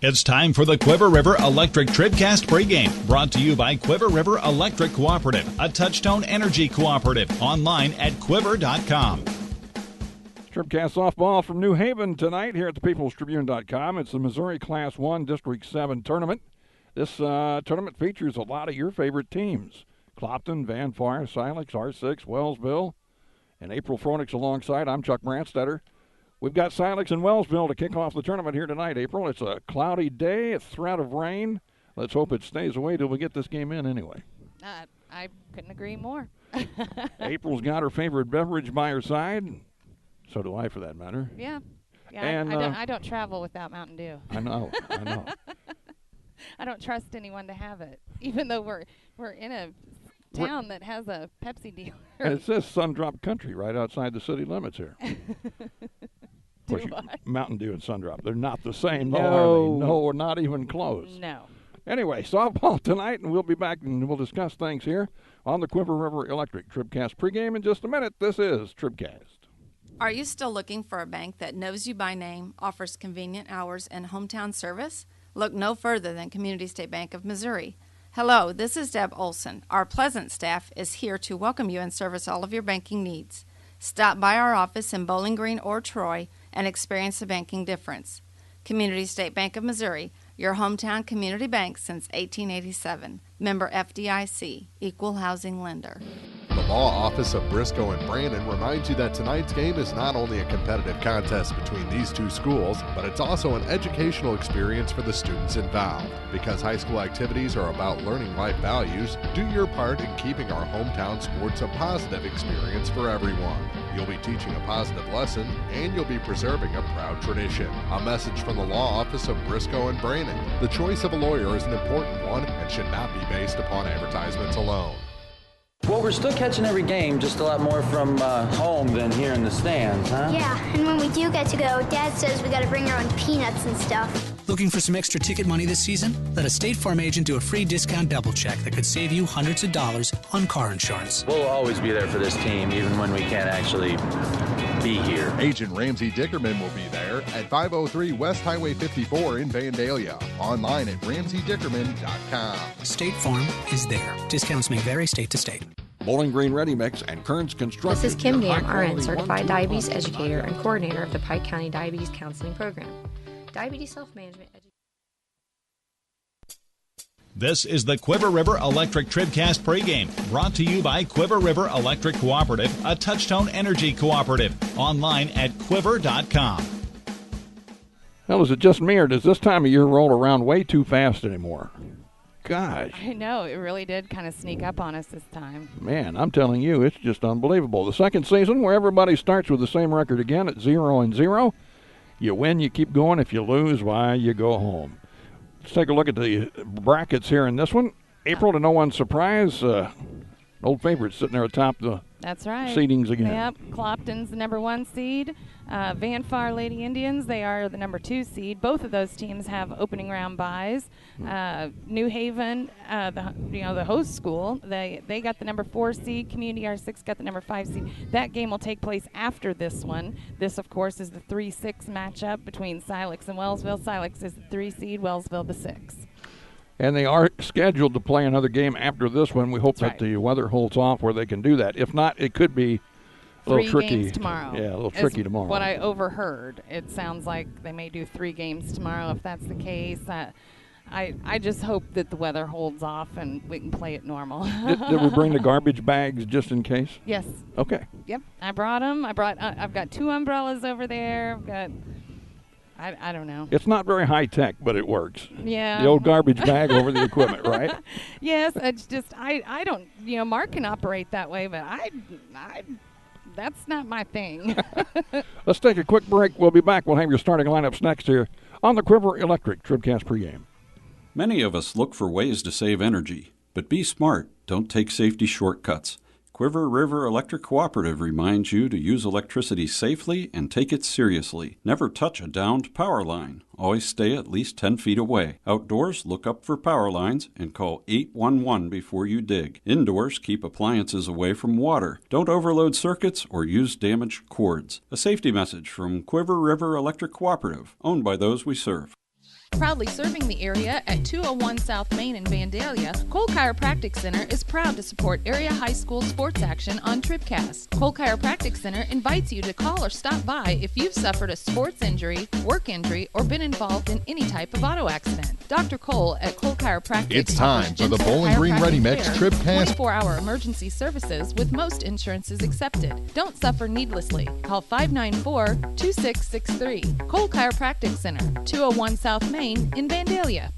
It's time for the Quiver River Electric TribCast pregame, brought to you by Quiver River Electric Cooperative, a Touchstone Energy cooperative, online at quiver.com. TribCast softball from New Haven tonight here at the peoplestribune.com. It's the Missouri Class 1 District 7 tournament. This tournament features a lot of your favorite teams. Clopton, Van Far, Silex, R6, Wellsville, and April Fronix alongside. I'm Chuck Brandstetter. We've got Silex and Wellsville to kick off the tournament here tonight, April. It's a cloudy day, a threat of rain. Let's hope it stays away till we get this game in anyway. I couldn't agree more. April's got her favorite beverage by her side. So do I, for that matter. Yeah. And, I don't travel without Mountain Dew. I know. I don't trust anyone to have it, even though we're in a town that has a Pepsi dealer. And it says Sundrop Country right outside the city limits here. Of course, Mountain Dew and Sundrop, they're not the same, though, are they? No, not even close. No. Anyway, softball tonight, and we'll be back and we'll discuss things here on the Quiver River Electric TribCast pregame in just a minute. This is TribCast. Are you still looking for a bank that knows you by name, offers convenient hours, and hometown service? Look no further than Community State Bank of Missouri. Hello, this is Deb Olson. Our pleasant staff is here to welcome you and service all of your banking needs. Stop by our office in Bowling Green or Troy and experience the banking difference. Community State Bank of Missouri, your hometown community bank since 1887. Member FDIC, Equal Housing Lender. The Law Office of Briscoe and Brannon reminds you that tonight's game is not only a competitive contest between these two schools, but it's also an educational experience for the students involved. Because high school activities are about learning life values, do your part in keeping our hometown sports a positive experience for everyone. You'll be teaching a positive lesson, and you'll be preserving a proud tradition. A message from the Law Office of Briscoe and Brannon. The choice of a lawyer is an important one and should not be based upon advertisements alone. Well, we're still catching every game, just a lot more from home than here in the stands, huh? Yeah, and when we do get to go, Dad says we got to bring our own peanuts and stuff. Looking for some extra ticket money this season? Let a State Farm agent do a free discount double check that could save you hundreds of dollars on car insurance. We'll always be there for this team, even when we can't actually be here. Agent Ramsey Dickerman will be there at 503 West Highway 54 in Vandalia. Online at RamseyDickerman.com. State Farm is there. Discounts may vary state to state. Bowling Green Ready Mix and Kearns Construction. This is Kim Gam, RN, Certified Diabetes Educator and Coordinator of the Pike County Diabetes Counseling Program. Diabetes Self-Management Education. This is the Quiver River Electric TribCast pregame, brought to you by Quiver River Electric Cooperative, a Touchstone Energy cooperative, online at quiver.com. Well, is it just me, or does this time of year roll around way too fast anymore? Gosh. I know, it really did kind of sneak up on us this time. Man, I'm telling you, it's just unbelievable. The second season where everybody starts with the same record again at 0-0. You win, you keep going. If you lose, why, you go home. Let's take a look at the brackets here in this one. April, to no one's surprise, old favorite sitting there atop the That's right. seedings again. Yep, Clopton's the number 1 seed. Van Far Lady Indians, they are the number 2 seed. Both of those teams have opening round byes. New Haven, the host school, they got the number 4 seed. Community R6 got the number 5 seed. That game will take place after this one. This, of course, is the 3-6 matchup between Silex and Wellsville. Silex is the 3 seed, Wellsville the 6. And they are scheduled to play another game after this one. We hope that the weather holds off where they can do that. If not, it could be a little tricky. 3 games tomorrow. Yeah, a little tricky tomorrow. What I overheard. It sounds like they may do 3 games tomorrow if that's the case. I just hope that the weather holds off and we can play it normal. Did we bring the garbage bags just in case? Yes. Okay. Yep, I brought them. I've got 2 umbrellas over there. I've got, I don't know. It's not very high tech, but it works. Yeah. The old garbage bag over the equipment, right? Yes, it's just I don't, Mark can operate that way, but I that's not my thing. Let's take a quick break. We'll be back. We'll have your starting lineups next here on the Quiver Electric TribCast pregame. Many of us look for ways to save energy, but be smart. Don't take safety shortcuts. Quiver River Electric Cooperative reminds you to use electricity safely and take it seriously. Never touch a downed power line. Always stay at least 10 feet away. Outdoors, look up for power lines and call 811 before you dig. Indoors, keep appliances away from water. Don't overload circuits or use damaged cords. A safety message from Quiver River Electric Cooperative, owned by those we serve. Proudly serving the area at 201 South Main in Vandalia, Cole Chiropractic Center is proud to support area high school sports action on TribCast. Cole Chiropractic Center invites you to call or stop by if you've suffered a sports injury, work injury, or been involved in any type of auto accident. Dr. Cole at Cole Chiropractic. It's time for the Bowling Green Ready Mix TribCast. 24-hour emergency services with most insurances accepted. Don't suffer needlessly. Call 594-2663. Cole Chiropractic Center, 201 South Main in Vandalia.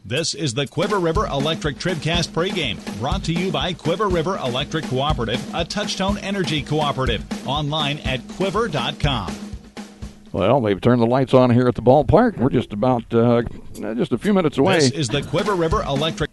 This is the Quiver River Electric TribCast pregame, brought to you by Quiver River Electric Cooperative, a Touchtone Energy cooperative. Online at quiver.com. Well, they've turned the lights on here at the ballpark. We're just about just a few minutes away. This is the Quiver River Electric.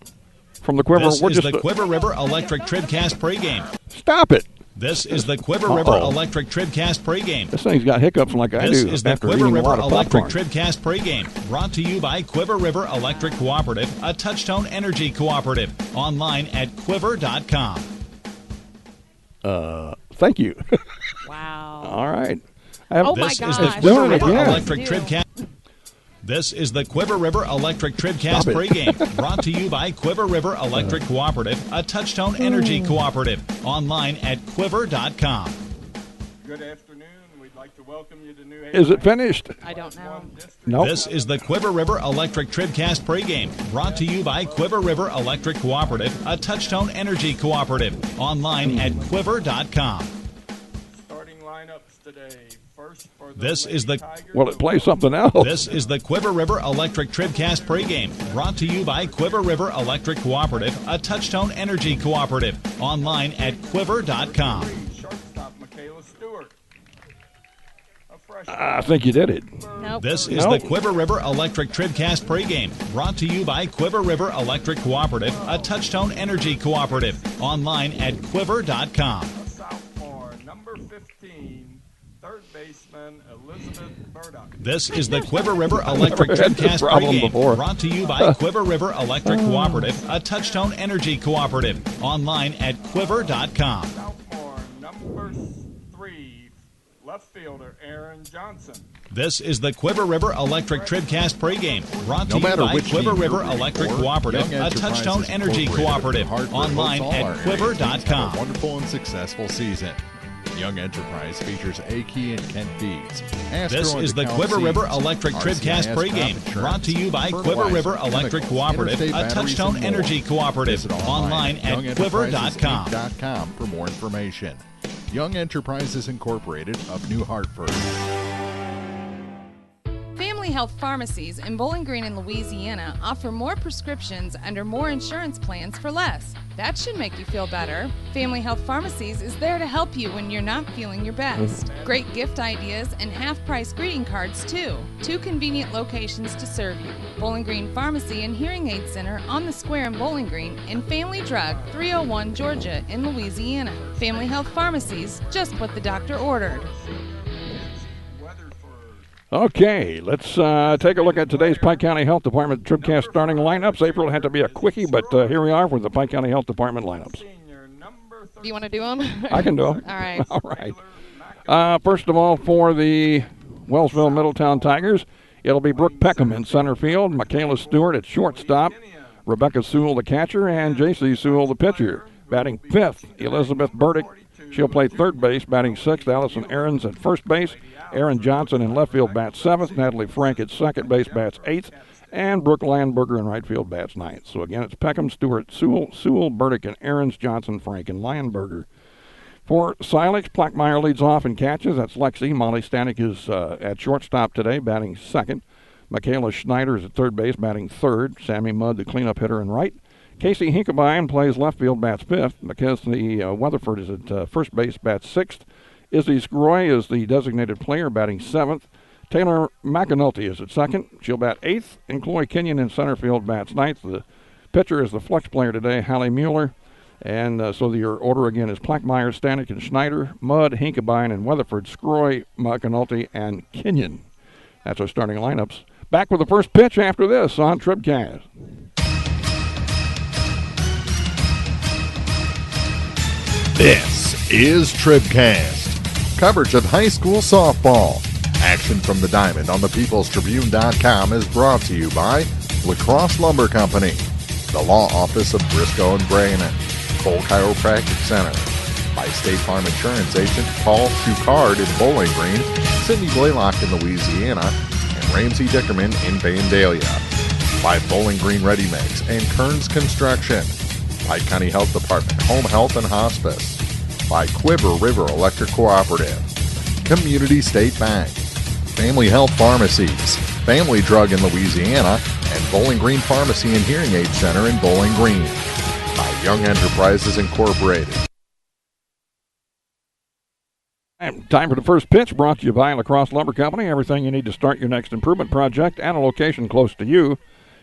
From the Quiver, this is the Quiver River Electric TribCast pregame. Stop it. This is the Quiver River Electric TribCast pregame. This thing's got hiccups like I do. This is the Quiver River Electric popcorn. TribCast pregame, brought to you by Quiver River Electric Cooperative, a Touchtone Energy cooperative. Online at quiver.com. Thank you. Wow. All right. Oh my gosh. This is the Quiver River Electric TribCast. This is the Quiver River Electric TribCast pregame, brought to you by Quiver River Electric Cooperative, a Touchtone Energy cooperative. Online at quiver.com. Good afternoon. We'd like to welcome you to New Haven. Is it finished? I don't know. Nope. This is the Quiver River Electric TribCast pregame, brought to you by Quiver River Electric Cooperative, a Touchtone Energy cooperative. Online at quiver.com. Starting lineups today. First for the This is the Tigers. Well, it plays something else. This is the Quiver River Electric TribCast pregame, brought to you by Quiver River Electric Cooperative, a Touchtone Energy cooperative. Online at quiver.com. Shortstop Michaela Stewart. A freshman. I think you did it. Nope. This is the Quiver River Electric TribCast pregame, brought to you by Quiver River Electric Cooperative, a Touchtone Energy cooperative. Online at quiver.com. A sophomore, number 15, third baseman Elizabeth Burdock. This is the Quiver River Electric TribCast pregame, brought to you by Quiver River Electric Cooperative, a Touchtone Energy cooperative. Online at quiver.com. Sophomore, number 3, left fielder Aaron Johnson. This is the Quiver River Electric TribCast pregame, brought to No you matter by which Quiver team River you're rooting Electric for, Cooperative, Young a Enterprises Touchtone Energy Incorporated cooperative. have worked hard for Online both all at our area teams to have a quiver.com. wonderful and successful season. Young Enterprise features A-Key and Kent Feeds. This is the Quiver River Electric TribCast pregame, brought to you by Quiver River Electric Cooperative, a Touchtone Energy cooperative. Online at quiver.com. for more information. Young Enterprises Incorporated of New Hartford. Family Health Pharmacies in Bowling Green and Louisiana offer more prescriptions under more insurance plans for less. That should make you feel better. Family Health Pharmacies is there to help you when you're not feeling your best. Great gift ideas and half-price greeting cards, too. 2 convenient locations to serve you. Bowling Green Pharmacy and Hearing Aid Center on the Square in Bowling Green, and Family Drug, 301 Georgia in Louisiana. Family Health Pharmacies, just what the doctor ordered. Okay, let's take a look at today's Pike County Health Department TribCast starting lineups. April had to be a quickie, but here we are with the Pike County Health Department lineups. Do you want to do them? I can do them. All right. All right. First of all, for the Wellsville Middletown Tigers, it'll be Brooke Peckham in center field, Michaela Stewart at shortstop, Rebecca Sewell the catcher, and J.C. Sewell the pitcher. Batting 5th, Elizabeth Burdick. She'll play third base. Batting 6th, Allison Ahrens at first base. Aaron Johnson in left field bats 7th. Natalie Frank at second base bats 8th. And Brooke Landberger in right field bats 9th. So again, it's Peckham, Stewart, Sewell, Burdick, and Ahrens, Johnson, Frank, and Landberger. For Silex, Plackmeyer leads off in catches. That's Lexi. Molly Stanek is at shortstop today, batting second. Michaela Schneider is at third base, batting third. Sammy Mudd, the cleanup hitter, in right. Casey Hinkebine plays left field, bats fifth. Mackenzie Weatherford is at first base, bats sixth. Izzy Scroy is the designated player, batting seventh. Taylor McAnulty is at second. She'll bat eighth. And Chloe Kenyon in center field, bats ninth. The pitcher is the flex player today, Hallie Mueller. And so your order again is Plackmeyer, Stanek, and Schneider, Mudd, Hinkebine, and Weatherford, Scroy, McAnulty, and Kenyon. That's our starting lineups. Back with the first pitch after this on TribCast. This is TribCast, coverage of high school softball. Action from the Diamond on the peoplestribune.com is brought to you by Lacrosse Lumber Company, the Law Office of Briscoe and Brannon, Cole Chiropractic Center, by State Farm Insurance Agent Paul Shucard in Bowling Green, Sidney Blaylock in Louisiana, and Ramsey Dickerman in Vandalia, by Bowling Green Ready Mix and Kearns Construction, by County Health Department, Home Health and Hospice, by Quiver River Electric Cooperative, Community State Bank, Family Health Pharmacies, Family Drug in Louisiana, and Bowling Green Pharmacy and Hearing Aid Center in Bowling Green, by Young Enterprises Incorporated. Time for the first pitch, brought to you by Lacrosse Lumber Company. Everything you need to start your next improvement project at a location close to you.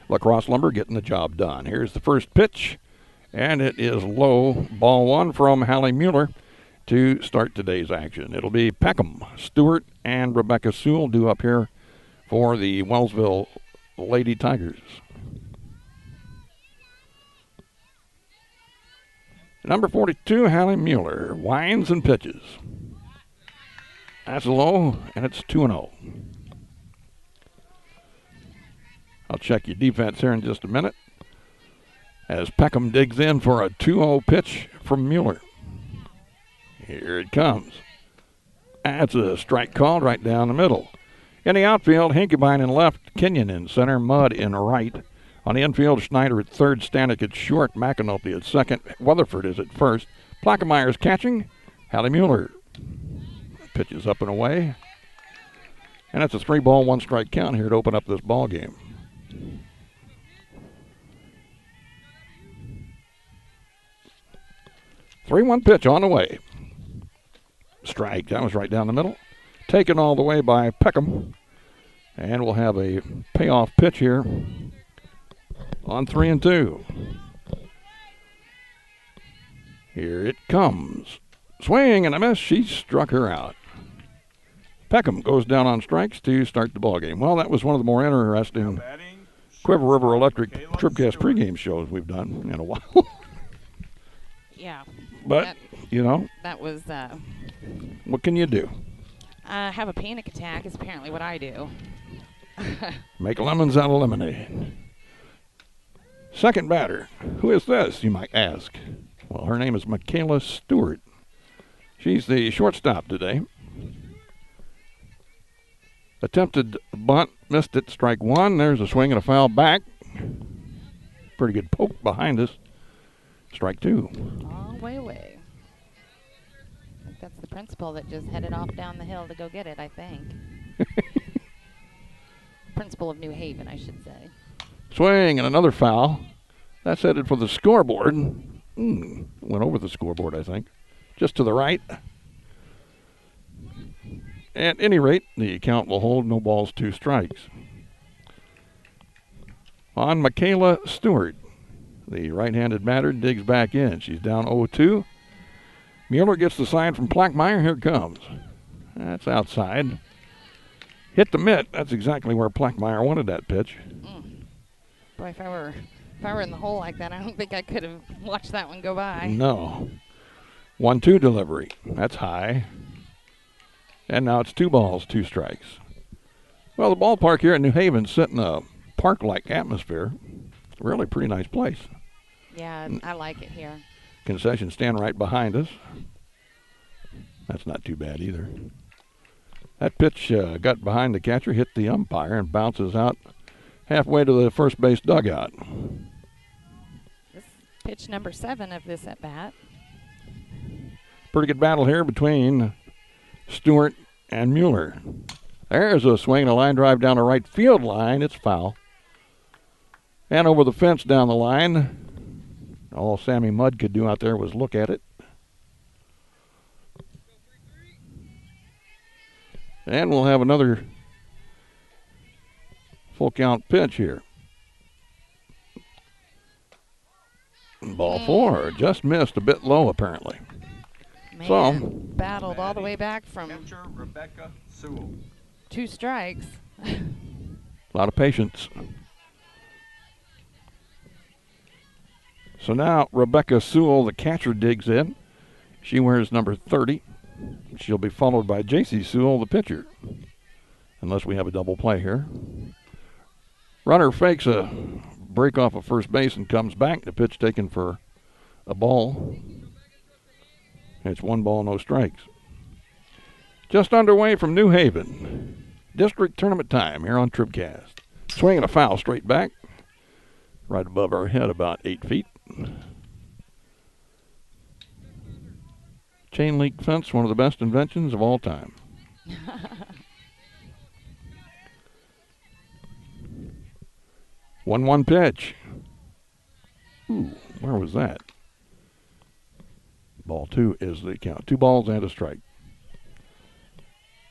Lacrosse Lumber getting the job done. Here's the first pitch, and it is low. Ball one from Hallie Mueller to start today's action. It'll be Peckham, Stewart, and Rebecca Sewell due up here for the Wellsville Lady Tigers. Number 42, Hallie Mueller, winds and pitches. That's low, and it's 2-0. I'll check your defense here in just a minute as Peckham digs in for a 2-0 pitch from Mueller. Here it comes. That's a strike called right down the middle. In the outfield, Hinkebine in left, Kenyon in center, Mudd in right. On the infield, Schneider at third, Stanek at short, McAnulty at second, Weatherford is at first. Plackemeyer's catching, Hallie Mueller pitches up and away. And it's a 3-ball, 1-strike count here to open up this ball game. Three-one pitch on the way. Strike. That was right down the middle. Taken all the way by Peckham. And we'll have a payoff pitch here on 3-2. Here it comes. Swing and a miss. She struck her out. Peckham goes down on strikes to start the ball game. Well, that was one of the more interesting Quiver River Electric TribCast pregame shows we've done in a while. Yeah. But, that was what can you do? have a panic attack is apparently what I do. Make lemons out of lemonade. Second batter. Who is this, you might ask? Well, her name is Michaela Stewart. She's the shortstop today. Attempted bunt, missed it, strike one. There's a swing and a foul back. Pretty good poke behind us. Strike two. All way away. I think that's the principal that just headed off down the hill to go get it, I think. Principal of New Haven, I should say. Swing and another foul. That's headed for the scoreboard. Went over the scoreboard, I think. Just to the right. At any rate, the count will hold. No balls, 2 strikes. On Michaela Stewart. The right-handed batter digs back in. She's down 0-2. Mueller gets the sign from Plackmeyer. Here it comes. That's outside. Hit the mitt. That's exactly where Plackmeyer wanted that pitch. Boy, if I were in the hole like that, I don't think I could have watched that one go by. No. 1-2 delivery. That's high. And now it's 2 balls, 2 strikes. Well, the ballpark here in New Haven set in a park-like atmosphere. Really pretty nice place. Yeah, I like it here. Concession stand right behind us. That's not too bad either. That pitch got behind the catcher, hit the umpire, and bounces out halfway to the first base dugout. This pitch number 7 of this at-bat. Pretty good battle here between Stewart and Mueller. There's a swing and a line drive down the right field line. It's foul. And over the fence down the line. All Sammy Mudd could do out there was look at it. And we'll have another full count pitch here. Ball 4 just missed, a bit low apparently. Man, so battled all the way back from Rebecca Sewell. 2 strikes. A lot of patience. So now Rebecca Sewell, the catcher, digs in. She wears number 30. She'll be followed by J.C. Sewell, the pitcher. unless we have a double play here. Runner fakes a break off of first base and comes back. The pitch taken for a ball. It's 1 ball, no strikes. Just underway from New Haven. District tournament time here on TribCast. Swinging a foul straight back. Right above our head, about 8 feet. Chain link fence, one of the best inventions of all time. 1-1 pitch. Ooh, where was that? Ball 2 is the count. 2 balls and a strike.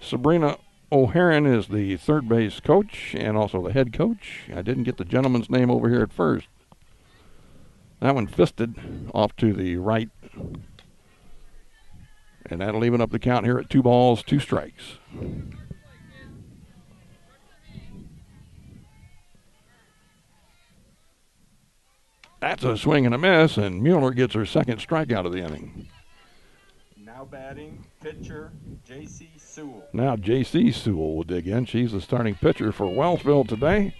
Sabrina O'Haron is the third base coach and also the head coach. I didn't get the gentleman's name over here at first. That one fisted off to the right. And that'll even up the count here at 2 balls, 2 strikes. That's a swing and a miss, and Mueller gets her second strikeout of the inning. Now batting, pitcher J.C. Sewell. Now J.C. Sewell will dig in. She's the starting pitcher for Wellsville today.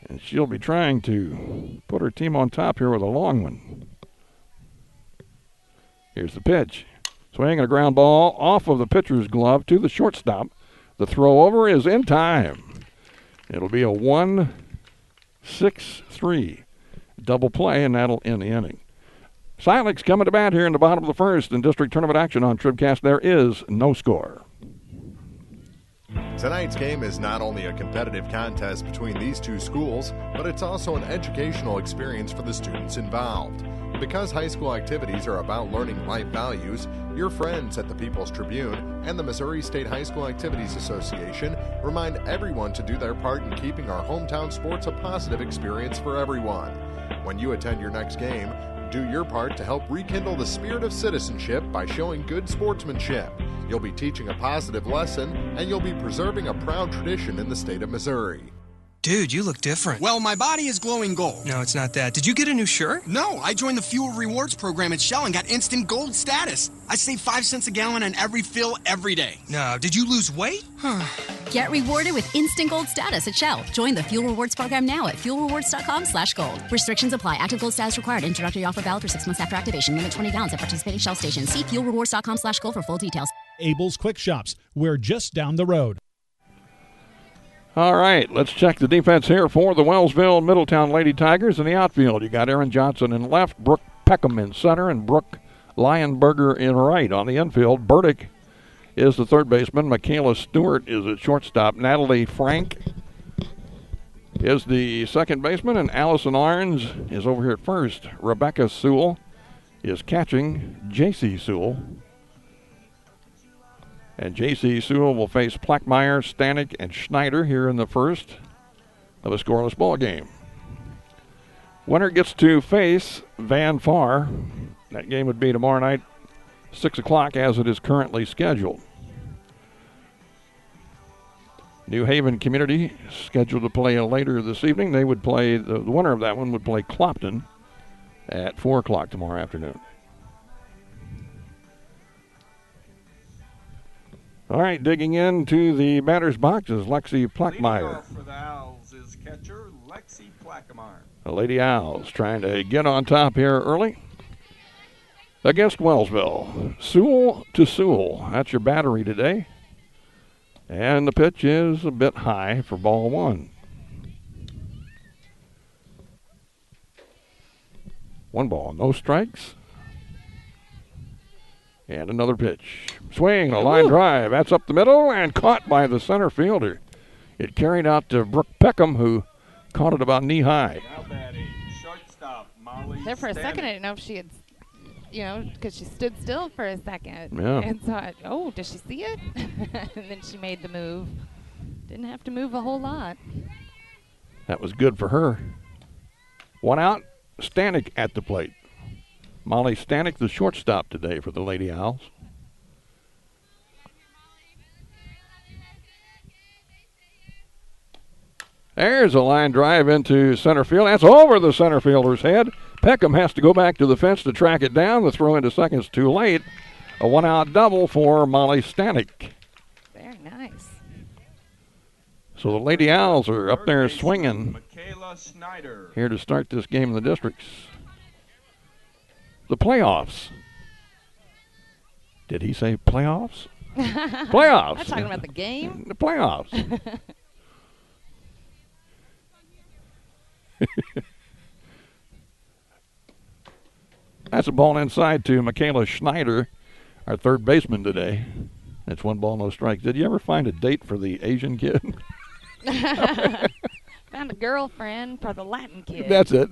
And she'll be trying to put her team on top here with a long one. Here's the pitch. Swing and a ground ball off of the pitcher's glove to the shortstop. The throw over is in time. It'll be a 1-6-3 double play, and that'll end the inning. Silex coming to bat here in the bottom of the first in district tournament action on TribCast. There is no score. Tonight's game is not only a competitive contest between these two schools, but it's also an educational experience for the students involved. Because high school activities are about learning life values, your friends at the People's Tribune and the Missouri State High School Activities Association remind everyone to do their part in keeping our hometown sports a positive experience for everyone. When you attend your next game, do your part to help rekindle the spirit of citizenship by showing good sportsmanship. You'll be teaching a positive lesson, and you'll be preserving a proud tradition in the state of Missouri. Dude, you look different. Well, my body is glowing gold. No, it's not that. Did you get a new shirt? No, I joined the Fuel Rewards program at Shell and got instant gold status. I save 5 cents a gallon on every fill every day. No, did you lose weight? Get rewarded with instant gold status at Shell. Join the Fuel Rewards program now at fuelrewards.com/gold. Restrictions apply. Active gold status required. Introductory offer valid for 6 months after activation. Limit 20 gallons at participating Shell stations. See fuelrewards.com/gold for full details. Abel's Quick Shops. We're just down the road. All right, let's check the defense here for the Wellsville Middletown Lady Tigers in the outfield. You got Aaron Johnson in left, Brooke Peckham in center, and Brooke Lionberger in right. On the infield, Burdick is the third baseman. Michaela Stewart is at shortstop. Natalie Frank is the second baseman, and Allison Arns is over here at first. Rebecca Sewell is catching. J.C. Sewell. And J.C. Sewell will face Plackmeyer, Stanek, and Schneider here in the first of a scoreless ball game. Winner gets to face Van Far. That game would be tomorrow night, 6 o'clock, as it is currently scheduled. New Haven Community scheduled to play later this evening. They would play, the winner of that one would play Clopton at 4 o'clock tomorrow afternoon. All right, digging into the batter's box is Lexi Plackmeyer. For the Owls is catcher Lexi Plackmeyer. The Lady Owls trying to get on top here early against Wellsville. Sewell to Sewell. That's your battery today. And the pitch is a bit high for ball 1. 1 ball, no strikes. And another pitch. Swing, a line drive. That's up the middle and caught by the center fielder. It carried out to Brooke Peckham, who caught it about knee high. Now batting, shortstop Molly There for a Stanek. second, I didn't know if she had, because she stood still for a second. Yeah. And thought, oh, does she see it? And then she made the move. Didn't have to move a whole lot. That was good for her. 1 out, Stanek at the plate. Molly Stanek, the shortstop today for the Lady Owls. There's a line drive into center field. That's over the center fielder's head. Peckham has to go back to the fence to track it down. The throw into second's too late. A one-out double for Molly Stanek. Very nice. So the Lady Owls are up there swinging Michaela Snyder. here to start this game in the districts. The playoffs. Did he say playoffs? Playoffs. I'm talking about the game. The playoffs. That's a ball inside to Michaela Schneider, our third baseman today. It's 1 ball, no strikes. Did you ever find a date for the Asian kid? Found a girlfriend for the Latin kid. That's it.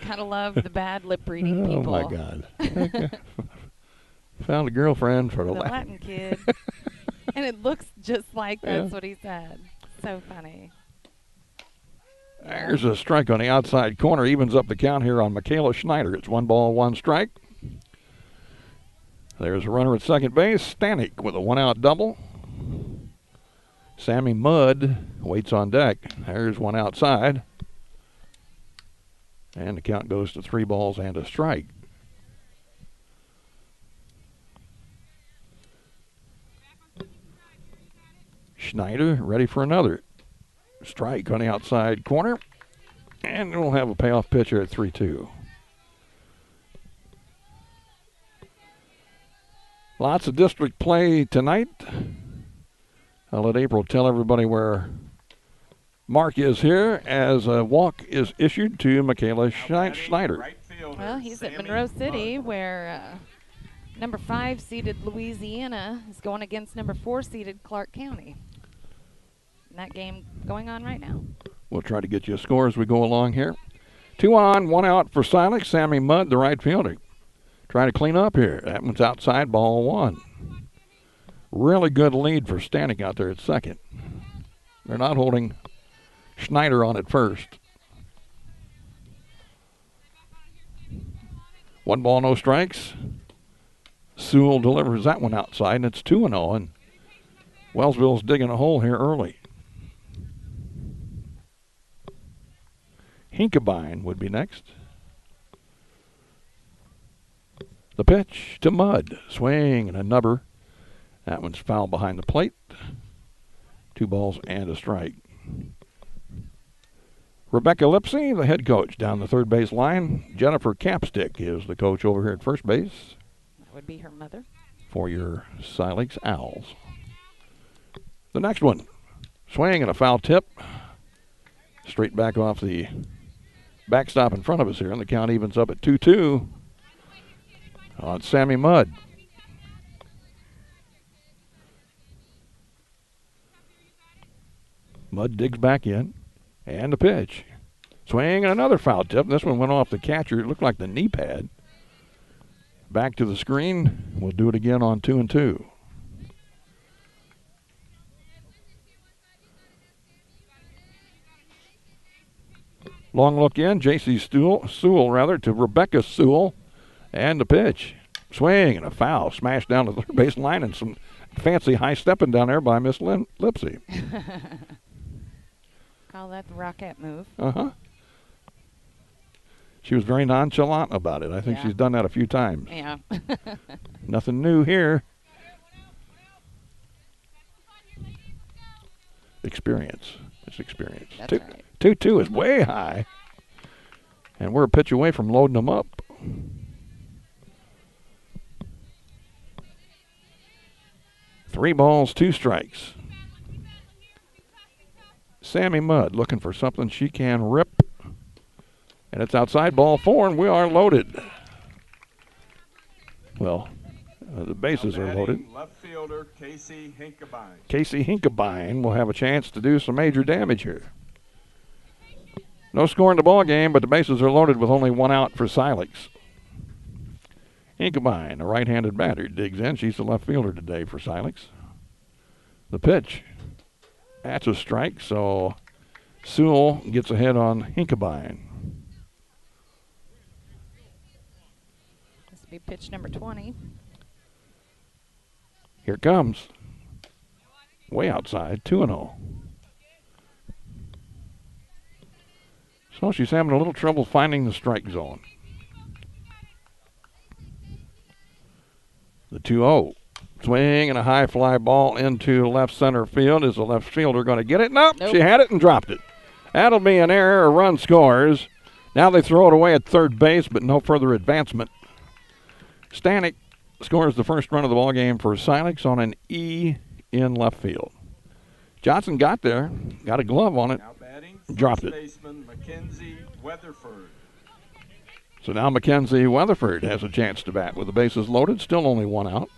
Gotta love the bad lip reading people. Oh, my God. Found a girlfriend for the Latin kid. And it looks just like that's what he said. So funny. There's a strike on the outside corner. Evens up the count here on Michaela Schneider. It's 1 ball, 1 strike. There's a runner at second base. Stanek with a 1-out double. Sammy Mudd waits on deck. There's one outside. And the count goes to 3 balls and a strike. Schneider ready for another strike on the outside corner. And we'll have a payoff pitch here at 3-2. Lots of district play tonight. I'll let April tell everybody where Mark is here as a walk is issued to Michaela Schneider. Well, he's at Monroe City where number 5 seeded Louisiana is going against number 4 seeded Clark County. And that game going on right now. We'll try to get you a score as we go along here. 2 on, 1 out for Silex. Sammy Mudd, the right fielder. Trying to clean up here. That one's outside, ball 1. Really good lead for Stanek out there at second. They're not holding Schneider on at first. 1 ball, no strikes. Sewell delivers that one outside, and it's 2-0, and Wellsville's digging a hole here early. Hinkebine would be next. The pitch to Mudd. Swing and a nubber. That one's foul behind the plate. 2 balls and a strike. Rebecca Lipsy, the head coach, down the third base line. Jennifer Capstick is the coach over here at first base. That would be her mother. For your Silex Owls. The next one. Swing and a foul tip. Straight back off the backstop in front of us here, and the count evens up at 2-2 on Sammy Mudd. Mudd digs back in, and the pitch. Swing and another foul tip. This one went off the catcher. It looked like the knee pad. Back to the screen. We'll do it again on 2-2. Long look in. J.C. Sewell to Rebecca Sewell. And the pitch. Swing and a foul. Smash down the third base line and some fancy high stepping down there by Miss Lipsy. Call that the Rockette move. Uh-huh. She was very nonchalant about it. I think she's done that a few times. Yeah. Nothing new here. Experience. It's experience. That's right. 2-2 is way high. And we're a pitch away from loading them up. Three balls, 2 strikes. Sammy Mudd looking for something she can rip. And it's outside, ball 4, and we are loaded. Well, the bases are loaded. Left fielder Casey Hinkebine. Casey Hinkebine will have a chance to do some major damage here. No score in the ball game, but the bases are loaded with only 1 out for Silex. Hinkebine, a right-handed batter, digs in. She's the left fielder today for Silex. The pitch. That's a strike, so Sewell gets ahead on Hinkebine. This will be pitch number 20. Here it comes. Way outside, 2-0. So she's having a little trouble finding the strike zone. The 2-0. Swing and a high fly ball into left center field. Is the left fielder going to get it? Nope. She had it and dropped it. That'll be an error. A run scores. Now they throw it away at third base, but no further advancement. Stanek scores the first run of the ball game for Silex on an E in left field. Johnson got there, got a glove on it, dropped it. Baseman Mackenzie Weatherford. So now Mackenzie Weatherford has a chance to bat with the bases loaded, still only one out.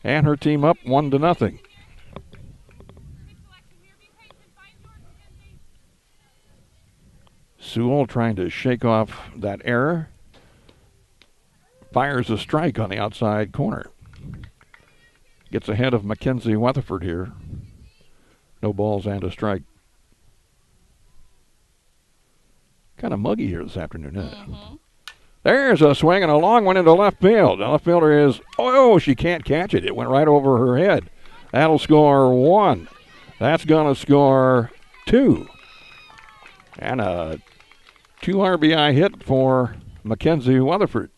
And her team up 1-0. Sewell trying to shake off that error. Fires a strike on the outside corner. Gets ahead of Mackenzie Weatherford here. No balls and a strike. Kind of muggy here this afternoon, isn't it? There's a swing and a long one into left field. The left fielder is, she can't catch it. It went right over her head. That'll score 1. That's going to score 2. And a 2 RBI hit for Mackenzie Weatherford.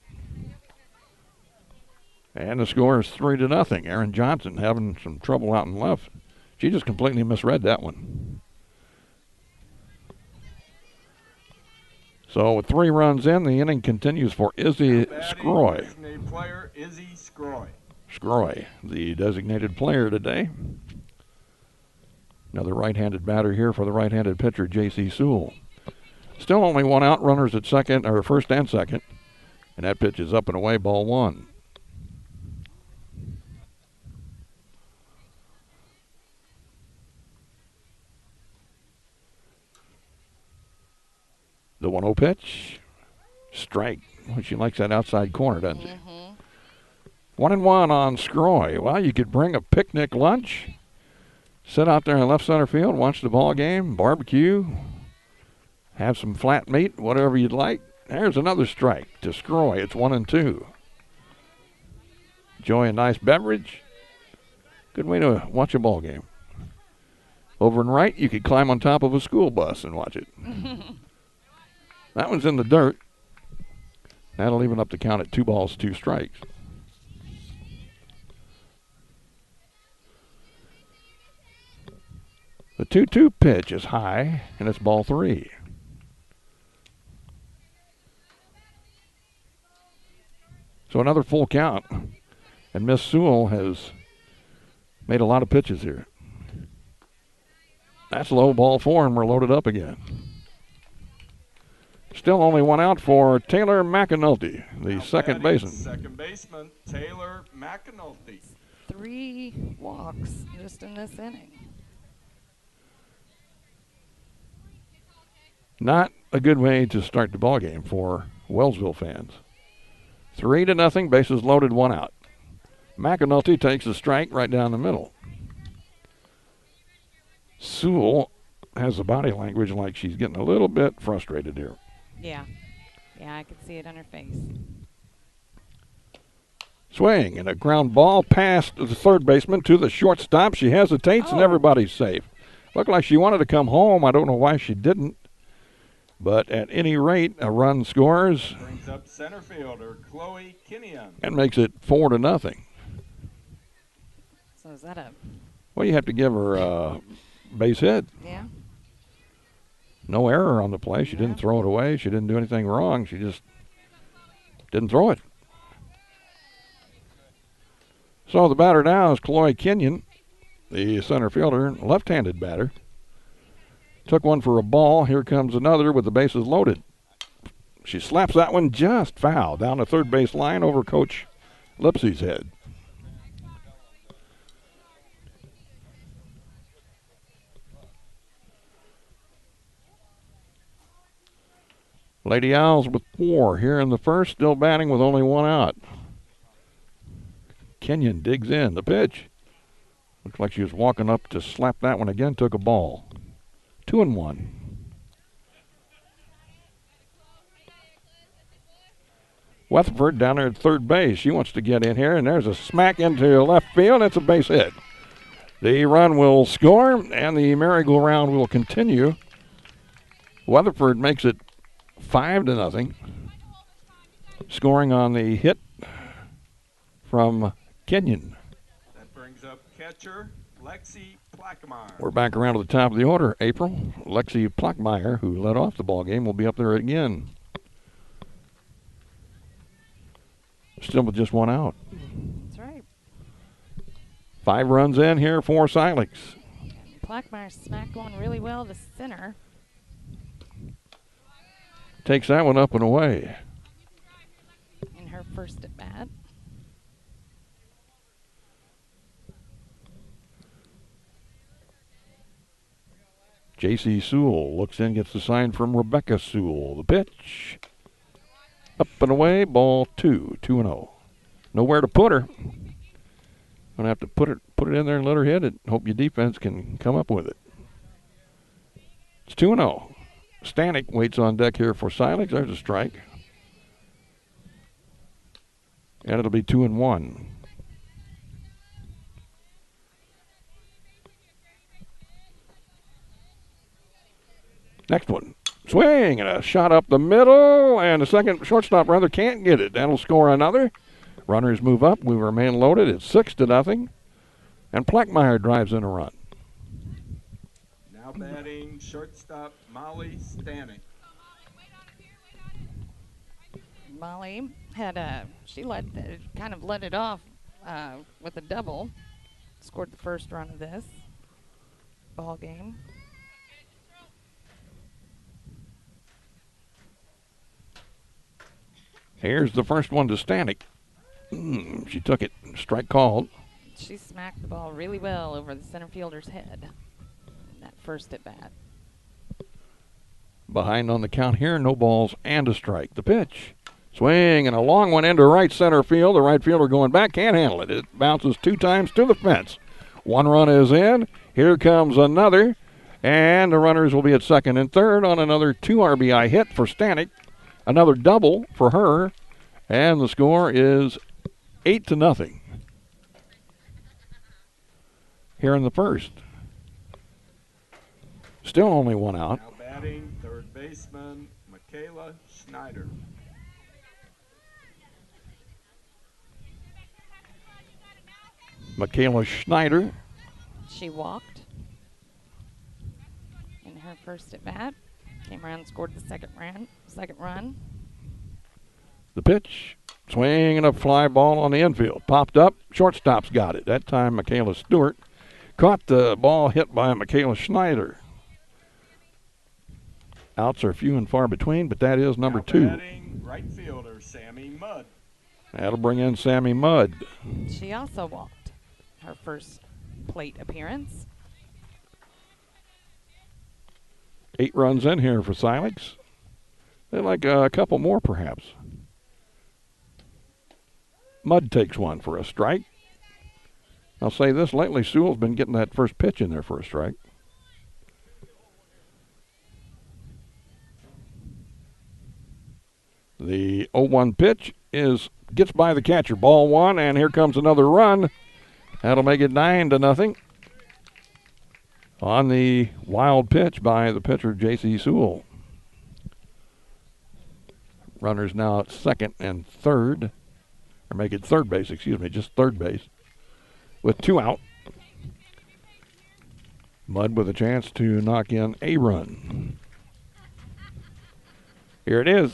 And the score is 3-0. Aaron Johnson having some trouble out in left. She just completely misread that one. So with 3 runs in, the inning continues for Izzy Scroy. Designated player Izzy Scroy. Scroy, the designated player today. Another right-handed batter here for the right-handed pitcher, J.C. Sewell. Still only 1 out, runners at first and second. And that pitch is up and away, ball 1. The 1-0 pitch. Strike. Well, she likes that outside corner, doesn't she? 1-1 on Scroy. Well, you could bring a picnic lunch, sit out there in left center field, watch the ball game, barbecue, have some flat meat, whatever you'd like. There's another strike to Scroy. It's 1-2. Enjoy a nice beverage. Good way to watch a ball game. Over and right, you could climb on top of a school bus and watch it. That one's in the dirt. That'll even up the count at 2 balls, 2 strikes. The 2-2 pitch is high, and it's ball 3. So another full count. And Miss Sewell has made a lot of pitches here. That's low, ball 4, and we're loaded up again. Still only 1 out for Taylor McAnulty, the second baseman. Second baseman, Taylor McAnulty. 3 walks just in this inning. Not a good way to start the ball game for Wellsville fans. 3-0, bases loaded, 1 out. McAnulty takes a strike right down the middle. Sewell has the body language like she's getting a little bit frustrated here. Yeah, I could see it on her face. Swing and a ground ball past the third baseman to the shortstop. She hesitates and everybody's safe. Looked like she wanted to come home. I don't know why she didn't. But at any rate, a run scores. Brings up center fielder Chloe Kinnian. And makes it 4-0. So is that a... Well, you have to give her a base hit. Yeah. No error on the play. She didn't throw it away. She didn't do anything wrong. She just didn't throw it. So the batter now is Chloe Kinnian, the center fielder, left-handed batter. Took one for a ball. Here comes another with the bases loaded. She slaps that one just foul down the third base line over Coach Lipsey's head. Lady Owls with 4 here in the first, still batting with only 1 out. Kenyon digs in. The pitch. Looks like she was walking up to slap that one again, took a ball. 2-1. Weatherford down there at third base. She wants to get in here, and there's a smack into left field. It's a base hit. The run will score, and the merry-go-round will continue. Weatherford makes it 5-0. Scoring on the hit from Kenyon. That brings up catcher Lexi Plackmeyer. We're back around to the top of the order. April, Lexi Plackmeyer, who led off the ball game, will be up there again. Still with just one out. That's right. 5 runs in here for Silex. Plackmeyer smacked one really well to center. Takes that one up and away. In her first at bat. J.C. Sewell looks in, gets the sign from Rebecca Sewell. The pitch. Up and away, ball 2, 2-0. Nowhere to put her. Gonna have to put it in there and let her hit it. Hope your defense can come up with it. It's 2-0. Stanek waits on deck here for Silex. There's a strike. And it'll be 2-1. Next one. Swing and a shot up the middle, and the second shortstop rather can't get it. That'll score another. Runners move up. We remain loaded. It's 6-0. And Plackmeyer drives in a run. Now batting shortstop Molly Stanek. Molly had kind of let it off with a double. Scored the first run of this ball game. Here's the first one to Stanek. She took it. Strike called. She smacked the ball really well over the center fielder's head in that first at bat. Behind on the count here, no balls and a strike. The pitch. Swing and a long one into right center field. The right fielder going back, can't handle it. It bounces 2 times to the fence. 1 run is in. Here comes another. And the runners will be at second and third on another 2 RBI hit for Stanek. Another double for her. And the score is 8-0. Here in the first. Still only 1 out. Now batting third baseman Michaela Schneider. Michaela Schneider. She walked in her first at bat. Came around and scored the second run. The pitch. Swing and a fly ball on the infield. Popped up. Shortstop's got it. That time Michaela Stewart caught the ball hit by Michaela Schneider. Outs are few and far between, but that is number 2. Batting right fielder Sammy Mudd. That'll bring in Sammy Mudd. She also walked her first plate appearance. 8 runs in here for Silex. They'd like a couple more, perhaps. Mudd takes one for a strike. I'll say this, lately Sewell's been getting that first pitch in there for a strike. The 0-1 pitch gets by the catcher. Ball 1, and here comes another run. That'll make it 9-0. On the wild pitch by the pitcher, J.C. Sewell. Runners now at second and third. Or make it third base, just third base. With 2 out. Mudd with a chance to knock in a run. Here it is.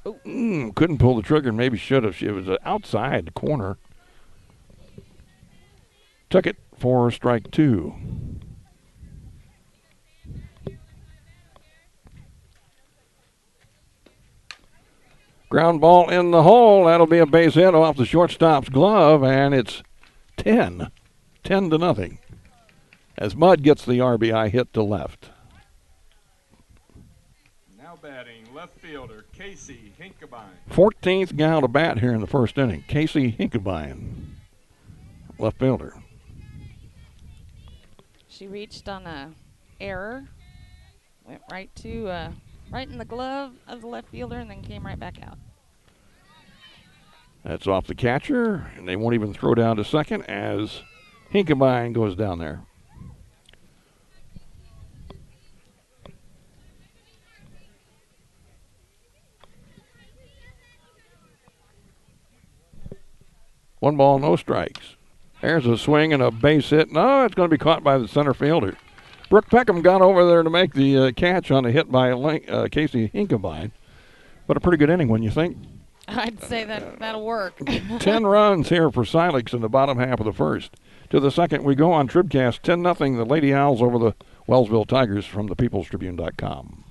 Couldn't pull the trigger, and maybe should have. It was outside the corner. Took it for strike 2. Ground ball in the hole. That'll be a base hit off the shortstop's glove, and it's 10-0. As Mudd gets the RBI hit to left. Now batting left fielder Casey Hinkebine. 14th gal to bat here in the first inning. Casey Hinkebine, left fielder. She reached on a error, went right in the glove of the left fielder, and then came right back out. That's off the catcher, and they won't even throw down to second as Hinkebine goes down there. 1 ball, no strikes. There's a swing and a base hit. No, it's going to be caught by the center fielder. Brooke Peckham got over there to make the catch on a hit by Casey Hinkebine. But a pretty good inning, when you think. I'd say that'll work. 10 runs here for Silex in the bottom half of the first. To the second we go on TribCast. 10-0, the Lady Owls over the Wellsville Tigers from thepeoplestribune.com.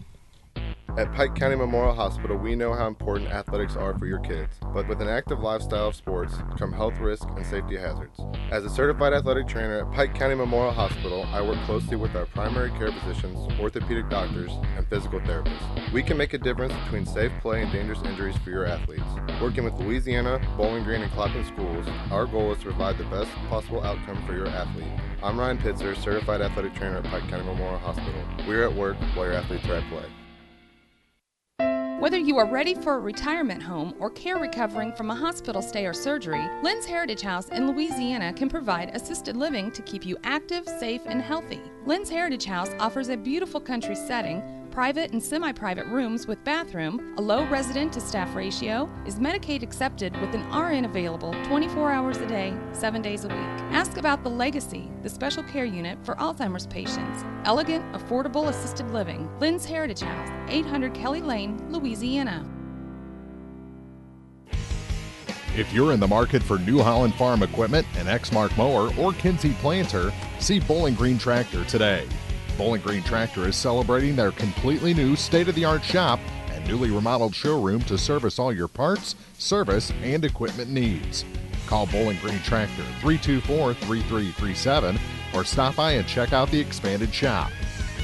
At Pike County Memorial Hospital, we know how important athletics are for your kids, but with an active lifestyle of sports come health risks and safety hazards. As a certified athletic trainer at Pike County Memorial Hospital, I work closely with our primary care physicians, orthopedic doctors, and physical therapists. We can make a difference between safe play and dangerous injuries for your athletes. Working with Louisiana, Bowling Green, and Clapham schools, our goal is to provide the best possible outcome for your athlete. I'm Ryan Pitzer, certified athletic trainer at Pike County Memorial Hospital. We're at work while your athletes are at play. Whether you are ready for a retirement home or care recovering from a hospital stay or surgery, Lynn's Heritage House in Louisiana can provide assisted living to keep you active, safe, and healthy. Lynn's Heritage House offers a beautiful country setting, private and semi-private rooms with bathroom, a low resident to staff ratio, is Medicaid accepted with an RN available 24 hours a day, 7 days a week. Ask about the Legacy, the special care unit for Alzheimer's patients. Elegant, affordable assisted living. Lynn's Heritage House, 800 Kelly Lane, Louisiana. If you're in the market for New Holland Farm equipment, an Exmark mower, or Kinsey planter, see Bowling Green Tractor today. Bowling Green Tractor is celebrating their completely new state-of-the-art shop and newly remodeled showroom to service all your parts, service, and equipment needs. Call Bowling Green Tractor 324-3337 or stop by and check out the expanded shop.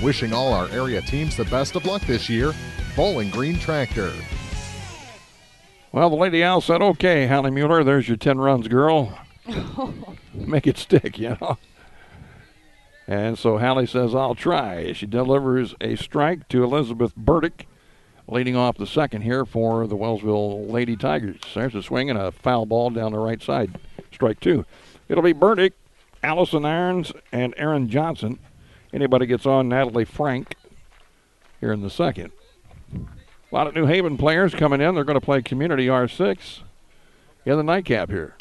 Wishing all our area teams the best of luck this year, Bowling Green Tractor. Well, the Lady Owl said, okay, Hallie Mueller, there's your 10 runs, girl. Make it stick, you know. And so Hallie says, I'll try. She delivers a strike to Elizabeth Burdick, leading off the second here for the Wellsville Lady Tigers. There's a swing and a foul ball down the right side. Strike 2. It'll be Burdick, Allison Irons, and Aaron Johnson. Anybody gets on, Natalie Frank here in the second. A lot of New Haven players coming in. They're going to play Community R6 in the nightcap here.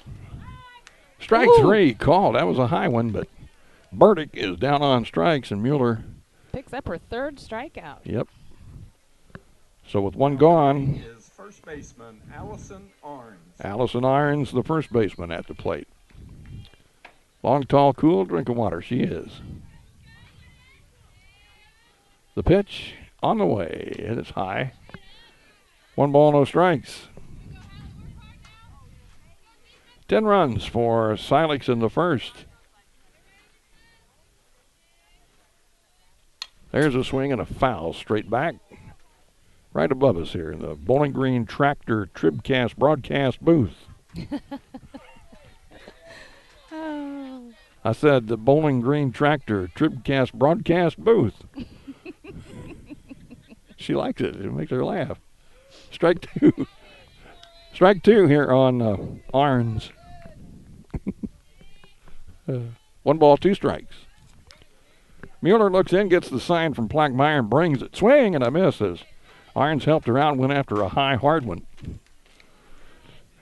Strike 3 called. That was a high one, but Burdick is down on strikes, and Mueller picks up her third strikeout. Yep. So with one gone, is first baseman Allison Arns. Allison Irons, the first baseman, at the plate. Long, tall, cool drink of water. She is. The pitch on the way. It is high. 1 ball, no strikes. 10 runs for Silex in the first. There's a swing and a foul straight back. Right above us here in the Bowling Green Tractor TribCast broadcast booth. I said the Bowling Green Tractor TribCast broadcast booth. She likes it. It makes her laugh. Strike 2. Strike 2 here on Arns. 1 ball, 2 strikes. Mueller looks in, gets the sign from Plackmeyer and brings it. Swing and a miss as Irons helped her out and went after a high, hard one.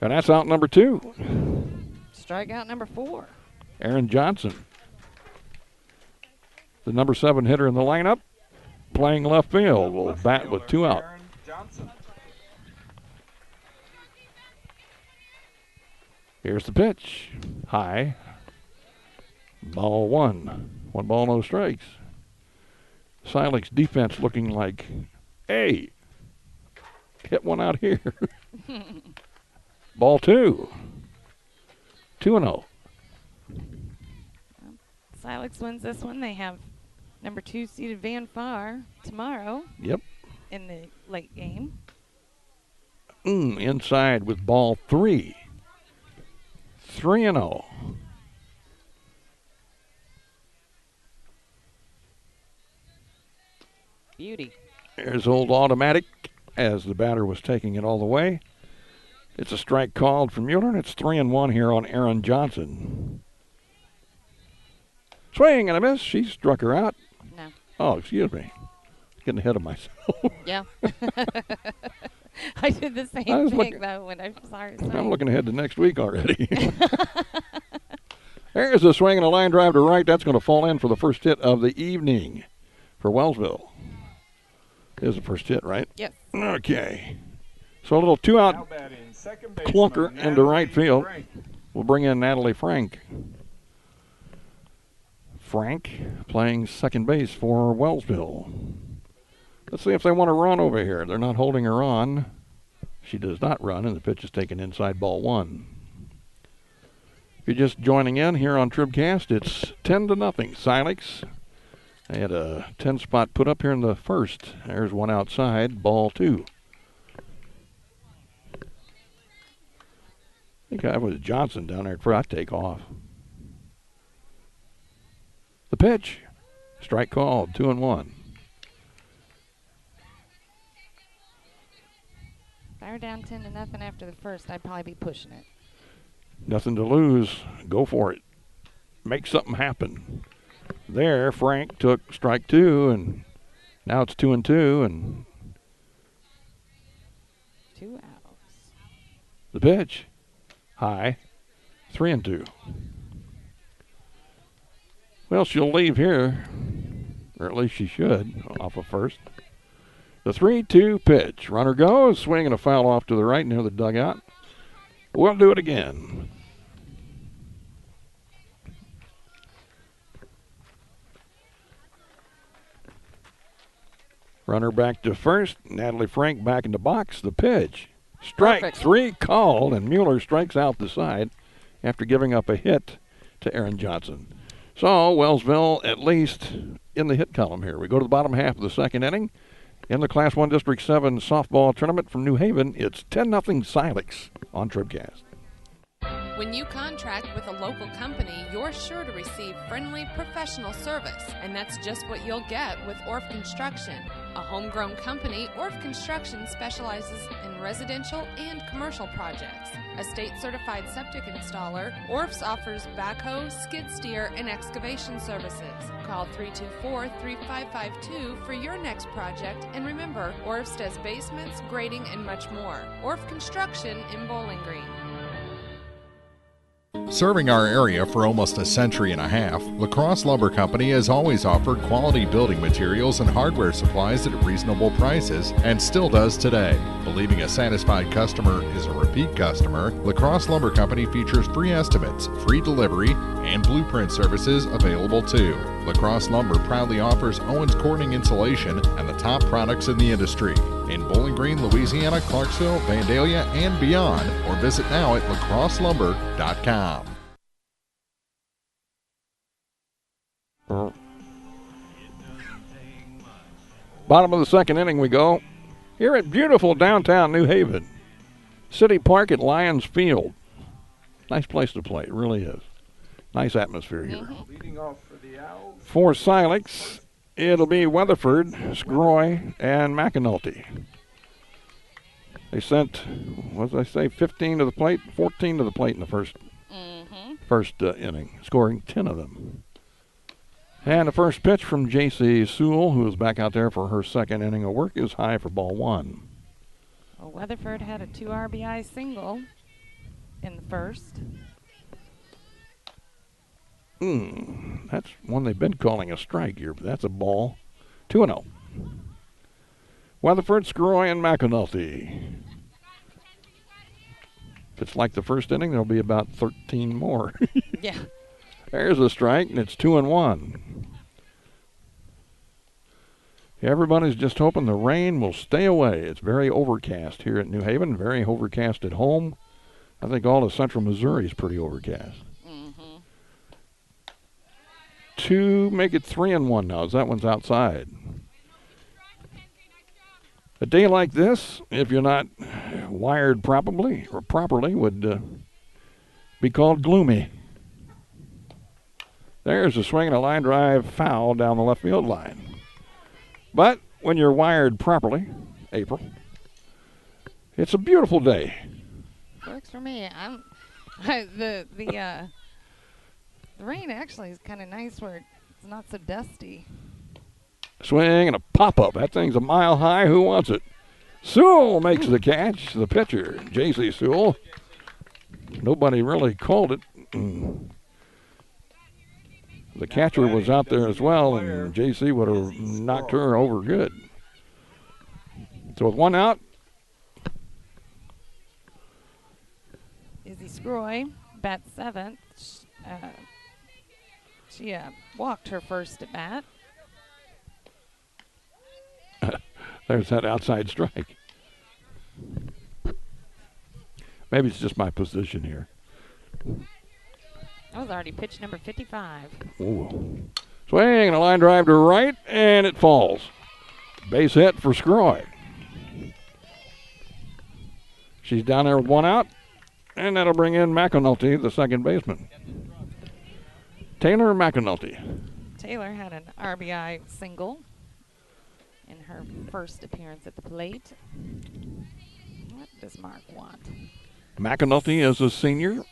And that's out number 2. Strikeout number 4. Aaron Johnson, the number 7 hitter in the lineup, playing left field, will bat with 2 out. Here's the pitch. High. Ball 1. 1 ball, no strikes. Silex defense looking like, hey, hit one out here. Ball 2. 2-0. Silex wins this one. They have number 2 seeded Van Far tomorrow. Yep. In the late game. Inside with ball 3. 3-0. Beauty. There's old automatic as the batter was taking it all the way. It's a strike called from Mueller, and it's 3-1 here on Aaron Johnson. Swing and a miss. She struck her out. No. Oh, excuse me. Getting ahead of myself. Yeah. I did the same thing, though, when I saw her swing. I'm looking ahead to next week already. There's a swing and a line drive to right. That's going to fall in for the first hit of the evening for Wellsville. Is the first hit, right? Yes. Okay. So a little two-out clunker into right field. We'll bring in Natalie Frank. Frank playing second base for Wellsville. Let's see if they want to run over here. They're not holding her on. She does not run, and the pitch is taken inside ball one. If you're just joining in here on TribCast, it's 10-0. Silex. They had a 10-spot put up here in the first. There's one outside, ball two. I think that was Johnson down there for that takeoff. The pitch. Strike called, 2-1. If I were down 10-0 after the first, I'd probably be pushing it. Nothing to lose. Go for it. Make something happen. There, Frank took strike two, and now it's 2-2, and 2 outs. The pitch. High. 3-2. Well, she'll leave here, or at least she should, off of first. The 3-2 pitch. Runner goes, swinging a foul off to the right near the dugout. We'll do it again. Runner back to first. Natalie Frank back in the box. The pitch. Strike Perfect. 3 called, and Mueller strikes out the side after giving up a hit to Aaron Johnson. So Wellsville at least in the hit column here. We go to the bottom half of the second inning. In the Class 1 District 7 softball tournament from New Haven, it's 10-0 Silex on TribCast. When you contract with a local company, you're sure to receive friendly, professional service, and that's just what you'll get with Orff Construction. A homegrown company, Orff Construction specializes in residential and commercial projects. A state-certified septic installer, Orff's offers backhoe, skid steer, and excavation services. Call 324-3552 for your next project, and remember, Orff's does basements, grading, and much more. Orff Construction in Bowling Green. Serving our area for almost a century and a half, La Crosse Lumber Company has always offered quality building materials and hardware supplies at reasonable prices and still does today. Believing a satisfied customer is a repeat customer, La Crosse Lumber Company features free estimates, free delivery, and blueprint services available too. La Crosse Lumber proudly offers Owens Corning insulation and the top products in the industry. In Bowling Green, Louisiana, Clarksville, Vandalia, and beyond, or visit now at lacrosselumber.com. Bottom of the second inning we go. Here at beautiful downtown New Haven. City Park at Lions Field. Nice place to play, it really is. Nice atmosphere here. Leading off for the Owls. For Silex, it'll be Weatherford, Scroy, and McAnulty. They sent, what did I say, 15 to the plate, 14 to the plate in the first inning, scoring 10 of them. And the first pitch from J.C. Sewell, who is back out there for her second inning of work, is high for ball one. Well, Weatherford had a 2 RBI single in the first. That's one they've been calling a strike here, but that's a ball. 2-0. Weatherford, Scroy, and McAnulty. If it's like the first inning, there'll be about 13 more. Yeah. There's a strike, and it's 2-1. Everybody's just hoping the rain will stay away. It's very overcast here at New Haven, very overcast at home. I think all of central Missouri is pretty overcast. To make it 3-1 now, as that one's outside. A day like this, if you're not wired properly, would be called gloomy. There's a swing and a line drive foul down the left field line. But when you're wired properly, April, it's a beautiful day. Works for me. The rain actually is kind of nice where it's not so dusty. Swing and a pop-up. That thing's a mile high. Who wants it? Sewell makes the catch, the pitcher, J.C. Sewell. Nobody really called it. The catcher was out there as well, and J.C. would have knocked her over good. So with one out, Izzy Scroy bats seventh. She walked her first at bat. There's that outside strike. Maybe it's just my position here. That was already pitch number 55. Ooh. Swing and a line drive to right, and it falls. Base hit for Scroy. She's down there with one out, and that'll bring in McAnulty, the second baseman. Taylor McAnulty. Taylor had an RBI single in her first appearance at the plate. What does Mark want? McAnulty is a senior,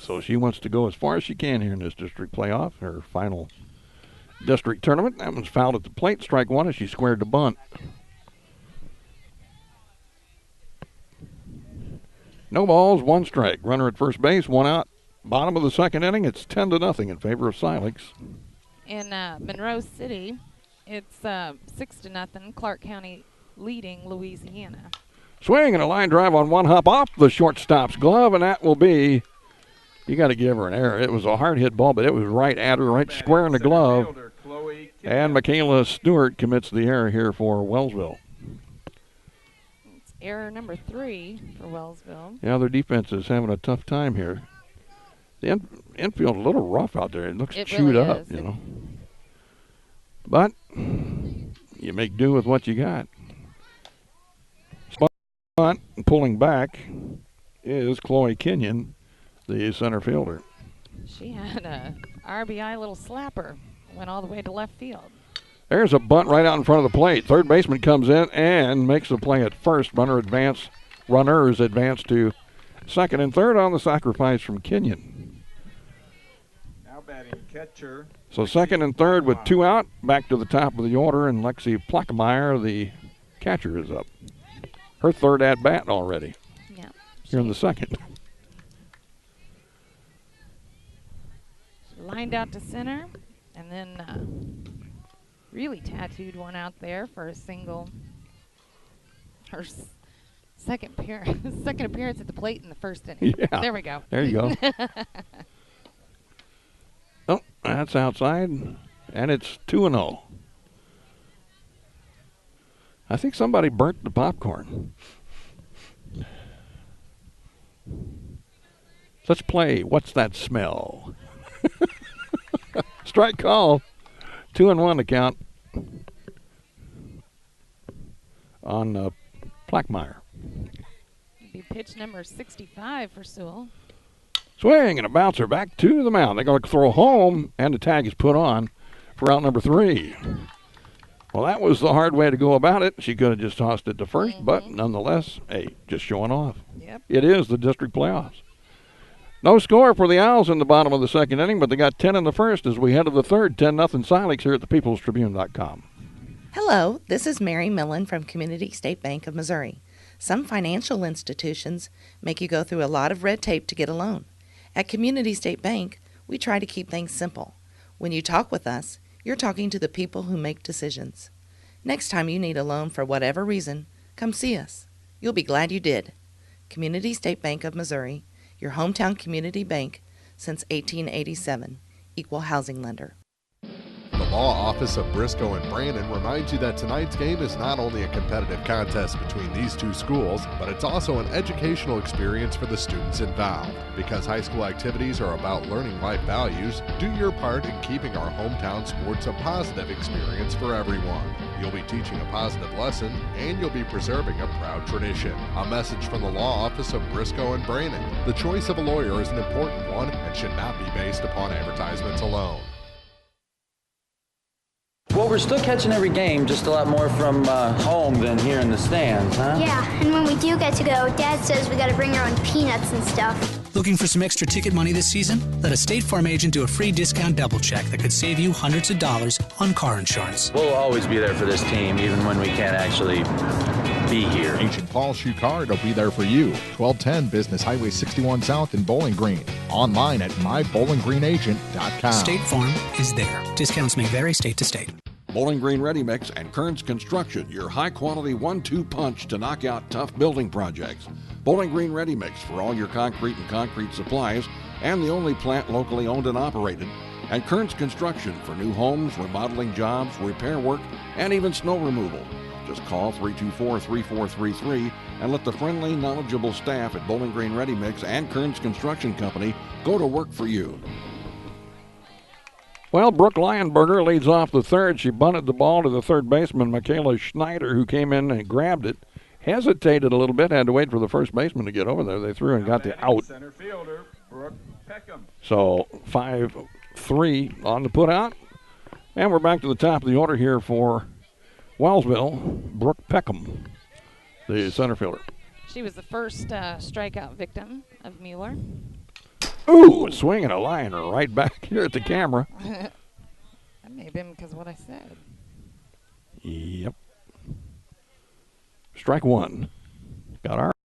so she wants to go as far as she can here in this district playoff, her final district tournament. That one's fouled at the plate. Strike one as she squared the bunt. No balls, one strike. Runner at first base, one out. Bottom of the second inning, it's 10-0 in favor of Silex. In Monroe City, it's 6-0. Clark County leading Louisiana. Swing and a line drive on one hop off the shortstop's glove, and that will be, you got to give her an error. It was a hard hit ball, but it was right at her, right square in the glove. And Michaela Stewart commits the error here for Wellsville. It's error number 3 for Wellsville. Yeah, their defense is having a tough time here. The infield a little rough out there. It looks chewed really up, you know. But you make do with what you got. Spot pulling back is Chloe Kenyon, the center fielder. She had a RBI little slapper. Went all the way to left field. There's a bunt right out in front of the plate. Third baseman comes in and makes the play at first. Runners advance to second and third on the sacrifice from Kenyon. Now batting catcher. So second and third with two out. Back to the top of the order, and Lexi Plackmeyer, the catcher, is up. Her third at bat already. Yeah. Here in the second. She lined out to center, and then really tattooed one out there for a single. Her second appearance at the plate in the first inning. Yeah. There we go. There you go. Oh, that's outside, and it's 2-0. I think somebody burnt the popcorn. Let's play What's That Smell? Strike call. 2-1 to count on Plackmeyer. Be pitch number 65 for Sewell. Swing and a bouncer back to the mound. They're going to throw home, and the tag is put on for out number 3. Well, that was the hard way to go about it. She could have just tossed it to first, but nonetheless, hey, just showing off. Yep. It is the district playoffs. No score for the Owls in the bottom of the second inning, but they got 10 in the first as we head to the third. 10-0 Silex here at the peoplestribune.com. Hello, this is Mary Millen from Community State Bank of Missouri. Some financial institutions make you go through a lot of red tape to get a loan. At Community State Bank, we try to keep things simple. When you talk with us, you're talking to the people who make decisions. Next time you need a loan for whatever reason, come see us. You'll be glad you did. Community State Bank of Missouri, your hometown community bank since 1887, equal housing lender. The Law Office of Briscoe and Brandon reminds you that tonight's game is not only a competitive contest between these two schools, but it's also an educational experience for the students involved. Because high school activities are about learning life values, do your part in keeping our hometown sports a positive experience for everyone. You'll be teaching a positive lesson, and you'll be preserving a proud tradition. A message from the Law Office of Briscoe and Brandon. The choice of a lawyer is an important one and should not be based upon advertisements alone. Well, we're still catching every game, just a lot more from home than here in the stands, huh? Yeah, and when we do get to go, Dad says we gotta bring our own peanuts and stuff. Looking for some extra ticket money this season? Let a State Farm agent do a free discount double check that could save you hundreds of dollars on car insurance. We'll always be there for this team, even when we can't actually be here. Agent Paul Shucard will be there for you. 1210 Business Highway 61 South in Bowling Green. Online at mybowlinggreenagent.com. State Farm is there. Discounts may vary state to state. Bowling Green Ready Mix and Kearns Construction, your high-quality 1-2 punch to knock out tough building projects. Bowling Green Ready Mix for all your concrete and concrete supplies, and the only plant locally owned and operated. And Kearns Construction for new homes, remodeling jobs, repair work, and even snow removal. Just call 324-3433 and let the friendly, knowledgeable staff at Bowling Green Ready Mix and Kearns Construction Company go to work for you. Well, Brooke Leyenberger leads off the third. She bunted the ball to the third baseman, Michaela Schneider, who came in and grabbed it. Hesitated a little bit, had to wait for the first baseman to get over there. They threw and got the out. Center fielder, Brooke Peckham. So 5-3 on the put out. And we're back to the top of the order here for Wellsville, Brooke Peckham, the center fielder. She was the first strikeout victim of Mueller. Ooh, swinging a line right back here at the camera. That may have been because of what I said. Yep. Strike one. Got our